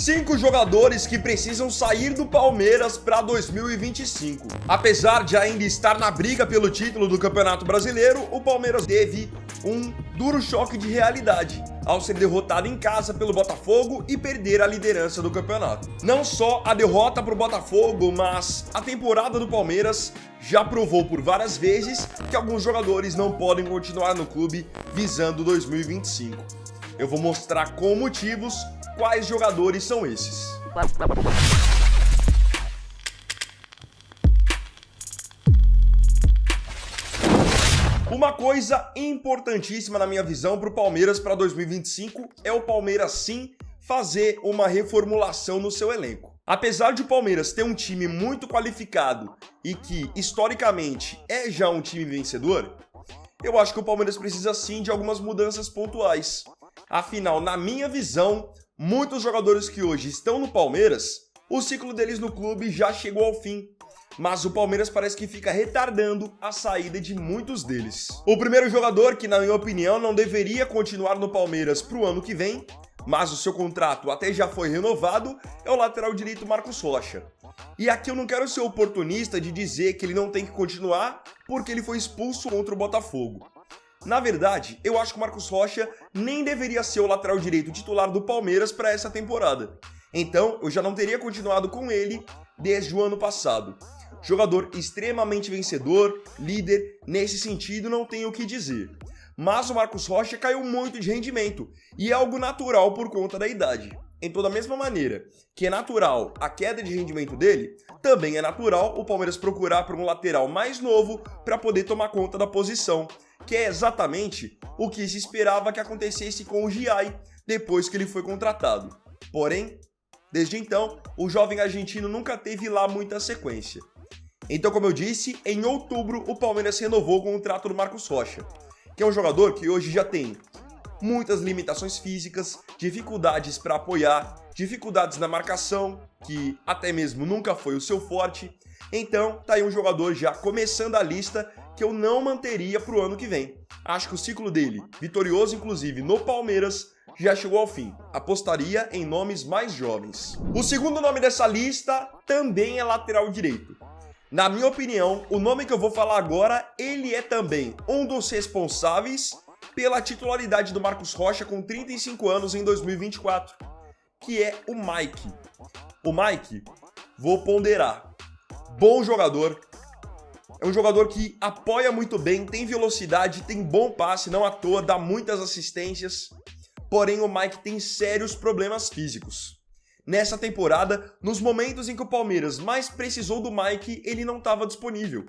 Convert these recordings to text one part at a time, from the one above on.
5 jogadores que precisam sair do Palmeiras para 2025. Apesar de ainda estar na briga pelo título do Campeonato Brasileiro, o Palmeiras teve um duro choque de realidade ao ser derrotado em casa pelo Botafogo e perder a liderança do campeonato. Não só a derrota para o Botafogo, mas a temporada do Palmeiras já provou por várias vezes que alguns jogadores não podem continuar no clube visando 2025. Eu vou mostrar com motivos quais jogadores são esses. Uma coisa importantíssima na minha visão para o Palmeiras para 2025 é o Palmeiras sim fazer uma reformulação no seu elenco. Apesar de o Palmeiras ter um time muito qualificado e que historicamente é já um time vencedor, eu acho que o Palmeiras precisa sim de algumas mudanças pontuais. Afinal, na minha visão, muitos jogadores que hoje estão no Palmeiras, o ciclo deles no clube já chegou ao fim. Mas o Palmeiras parece que fica retardando a saída de muitos deles. O primeiro jogador que, na minha opinião, não deveria continuar no Palmeiras para o ano que vem, mas o seu contrato até já foi renovado, é o lateral direito Marcos Rocha. E aqui eu não quero ser oportunista de dizer que ele não tem que continuar porque ele foi expulso contra o Botafogo. Na verdade, eu acho que o Marcos Rocha nem deveria ser o lateral direito titular do Palmeiras para essa temporada. Então, eu já não teria continuado com ele desde o ano passado. Jogador extremamente vencedor, líder, nesse sentido não tenho o que dizer. Mas o Marcos Rocha caiu muito de rendimento, e é algo natural por conta da idade. Então, da mesma maneira que é natural a queda de rendimento dele, também é natural o Palmeiras procurar por um lateral mais novo para poder tomar conta da posição, que é exatamente o que se esperava que acontecesse com o Giai depois que ele foi contratado. Porém, desde então, o jovem argentino nunca teve lá muita sequência. Então, como eu disse, em outubro o Palmeiras renovou o contrato do Marcos Rocha, que é um jogador que hoje já tem muitas limitações físicas, dificuldades para apoiar, dificuldades na marcação, que até mesmo nunca foi o seu forte. Então, tá aí um jogador já começando a lista que eu não manteria para o ano que vem. Acho que o ciclo dele, vitorioso inclusive no Palmeiras, já chegou ao fim. Apostaria em nomes mais jovens. O segundo nome dessa lista também é lateral direito. Na minha opinião, o nome que eu vou falar agora, ele é também um dos responsáveis pela titularidade do Marcos Rocha com 35 anos em 2024, que é o Mike. O Mike, vou ponderar, bom jogador, é um jogador que apoia muito bem, tem velocidade, tem bom passe, não à toa, dá muitas assistências, porém o Mike tem sérios problemas físicos. Nessa temporada, nos momentos em que o Palmeiras mais precisou do Mike, ele não estava disponível.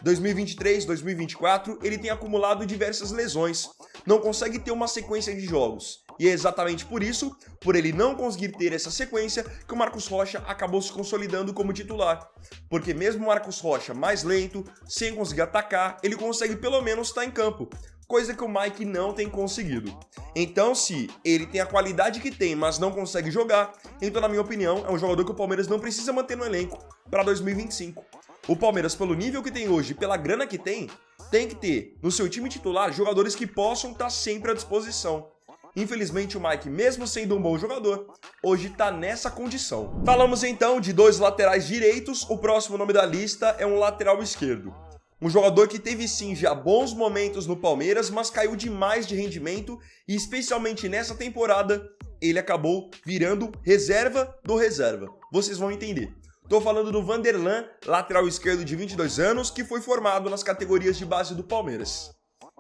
2023, 2024, ele tem acumulado diversas lesões, não consegue ter uma sequência de jogos. E é exatamente por isso, por ele não conseguir ter essa sequência, que o Marcos Rocha acabou se consolidando como titular. Porque mesmo o Marcos Rocha mais lento, sem conseguir atacar, ele consegue pelo menos estar em campo, coisa que o Mike não tem conseguido. Então, se ele tem a qualidade que tem, mas não consegue jogar, então, na minha opinião, é um jogador que o Palmeiras não precisa manter no elenco para 2025. O Palmeiras, pelo nível que tem hoje, pela grana que tem que ter no seu time titular jogadores que possam estar sempre à disposição. Infelizmente, o Mike, mesmo sendo um bom jogador, hoje está nessa condição. Falamos então de dois laterais direitos, o próximo nome da lista é um lateral esquerdo. Um jogador que teve sim já bons momentos no Palmeiras, mas caiu demais de rendimento e especialmente nessa temporada ele acabou virando reserva do reserva. Vocês vão entender. Tô falando do Vanderlan, lateral esquerdo de 22 anos, que foi formado nas categorias de base do Palmeiras.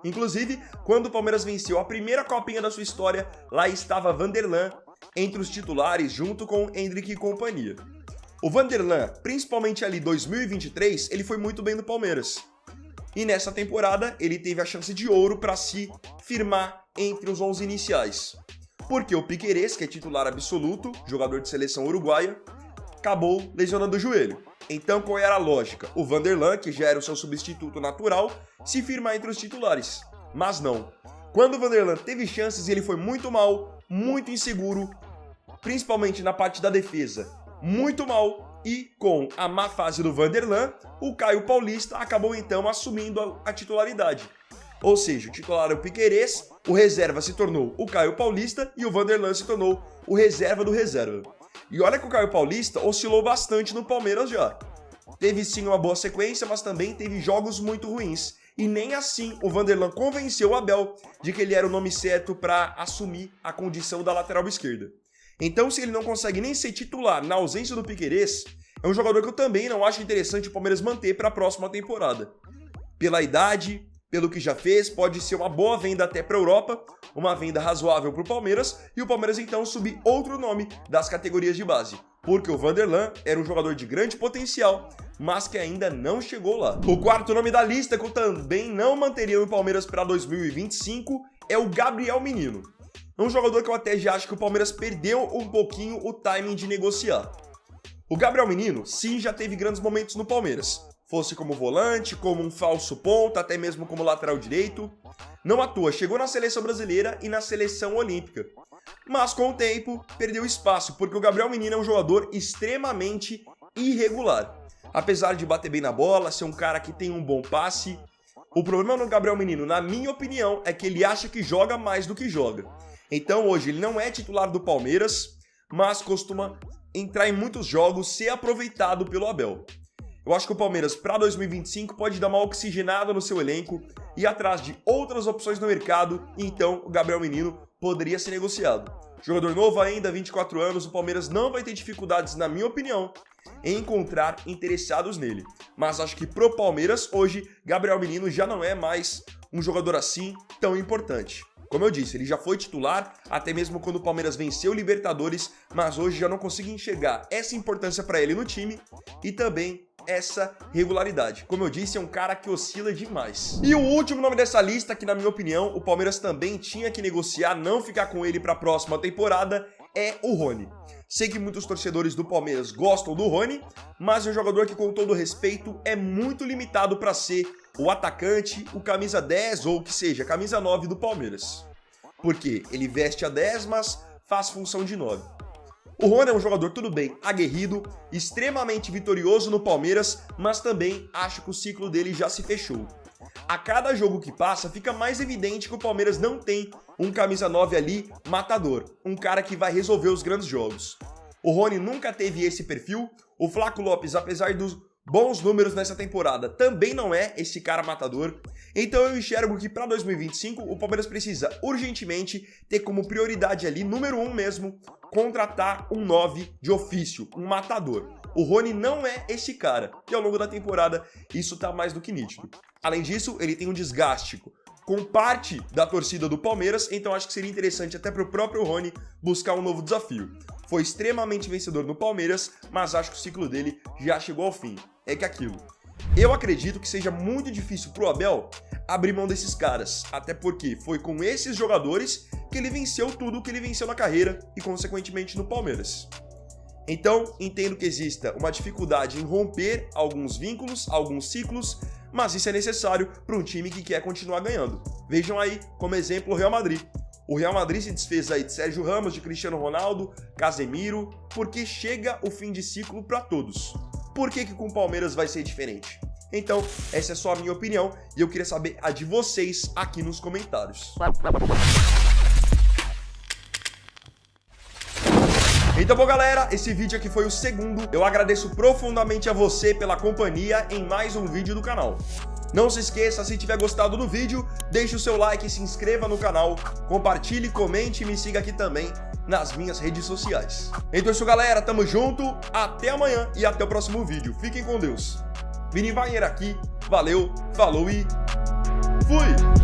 Inclusive, quando o Palmeiras venceu a primeira copinha da sua história, lá estava Vanderlan entre os titulares junto com Endrick e companhia. O Vanderlan, principalmente ali 2023, ele foi muito bem no Palmeiras. E nessa temporada, ele teve a chance de ouro para se firmar entre os 11 iniciais. Porque o Piquerez, que é titular absoluto, jogador de seleção uruguaia, acabou lesionando o joelho. Então, qual era a lógica? O Vanderlan, que já era o seu substituto natural, se firmar entre os titulares. Mas não. Quando o Vanderlan teve chances, ele foi muito mal, muito inseguro, principalmente na parte da defesa. Muito mal. E com a má fase do Vanderlan, o Caio Paulista acabou então assumindo a titularidade. Ou seja, o titular é o Piquerez, o reserva se tornou o Caio Paulista e o Vanderlan se tornou o reserva do reserva. E olha que o Caio Paulista oscilou bastante no Palmeiras já. Teve sim uma boa sequência, mas também teve jogos muito ruins. E nem assim o Vanderlan convenceu o Abel de que ele era o nome certo para assumir a condição da lateral esquerda. Então, se ele não consegue nem ser titular na ausência do Piquerez, é um jogador que eu também não acho interessante o Palmeiras manter para a próxima temporada. Pela idade, pelo que já fez, pode ser uma boa venda até para a Europa, uma venda razoável para o Palmeiras, e o Palmeiras então subir outro nome das categorias de base, porque o Vanderlan era um jogador de grande potencial, mas que ainda não chegou lá. O quarto nome da lista que eu também não manteria no Palmeiras para 2025 é o Gabriel Menino. É um jogador que eu até já acho que o Palmeiras perdeu um pouquinho o timing de negociar. O Gabriel Menino, sim, já teve grandes momentos no Palmeiras. Fosse como volante, como um falso ponta, até mesmo como lateral direito. Não à toa, chegou na seleção brasileira e na seleção olímpica. Mas com o tempo, perdeu espaço, porque o Gabriel Menino é um jogador extremamente irregular. Apesar de bater bem na bola, ser um cara que tem um bom passe, o problema no Gabriel Menino, na minha opinião, é que ele acha que joga mais do que joga. Então hoje ele não é titular do Palmeiras, mas costuma entrar em muitos jogos, ser aproveitado pelo Abel. Eu acho que o Palmeiras para 2025 pode dar uma oxigenada no seu elenco, ir atrás de outras opções no mercado, e então o Gabriel Menino poderia ser negociado. Jogador novo ainda, 24 anos, o Palmeiras não vai ter dificuldades, na minha opinião, em encontrar interessados nele. Mas acho que pro Palmeiras, hoje, Gabriel Menino já não é mais um jogador assim tão importante. Como eu disse, ele já foi titular, até mesmo quando o Palmeiras venceu o Libertadores, mas hoje já não consigo enxergar essa importância para ele no time e também essa regularidade. Como eu disse, é um cara que oscila demais. E o último nome dessa lista, que na minha opinião, o Palmeiras também tinha que negociar, não ficar com ele para a próxima temporada, é o Rony. Sei que muitos torcedores do Palmeiras gostam do Rony, mas é um jogador que, com todo respeito, é muito limitado para ser o atacante, o camisa 10 ou o que seja, camisa 9 do Palmeiras. Porque ele veste a 10, mas faz função de 9. O Rony é um jogador, tudo bem, aguerrido, extremamente vitorioso no Palmeiras, mas também acho que o ciclo dele já se fechou. A cada jogo que passa, fica mais evidente que o Palmeiras não tem um camisa 9 ali matador, um cara que vai resolver os grandes jogos. O Rony nunca teve esse perfil, o Flaco Lopes, apesar dos bons números nessa temporada, também não é esse cara matador. Então eu enxergo que para 2025 o Palmeiras precisa urgentemente ter como prioridade ali, número 1 mesmo, contratar um 9 de ofício, um matador. O Rony não é esse cara, e ao longo da temporada isso tá mais do que nítido. Além disso, ele tem um desgaste com parte da torcida do Palmeiras, então acho que seria interessante até para o próprio Rony buscar um novo desafio. Foi extremamente vencedor no Palmeiras, mas acho que o ciclo dele já chegou ao fim. É que aquilo. Eu acredito que seja muito difícil pro Abel abrir mão desses caras, até porque foi com esses jogadores que ele venceu tudo o que ele venceu na carreira e consequentemente no Palmeiras. Então, entendo que exista uma dificuldade em romper alguns vínculos, alguns ciclos, mas isso é necessário para um time que quer continuar ganhando. Vejam aí como exemplo o Real Madrid. O Real Madrid se desfez aí de Sérgio Ramos, de Cristiano Ronaldo, Casemiro, porque chega o fim de ciclo para todos. Por que com o Palmeiras vai ser diferente? Então, essa é só a minha opinião e eu queria saber a de vocês aqui nos comentários. Então, bom, galera, esse vídeo aqui foi o segundo. Eu agradeço profundamente a você pela companhia em mais um vídeo do canal. Não se esqueça, se tiver gostado do vídeo, deixe o seu like, se inscreva no canal, compartilhe, comente e me siga aqui também nas minhas redes sociais. Então é isso, galera, tamo junto, até amanhã e até o próximo vídeo. Fiquem com Deus. Vini Wagner aqui, valeu, falou e fui!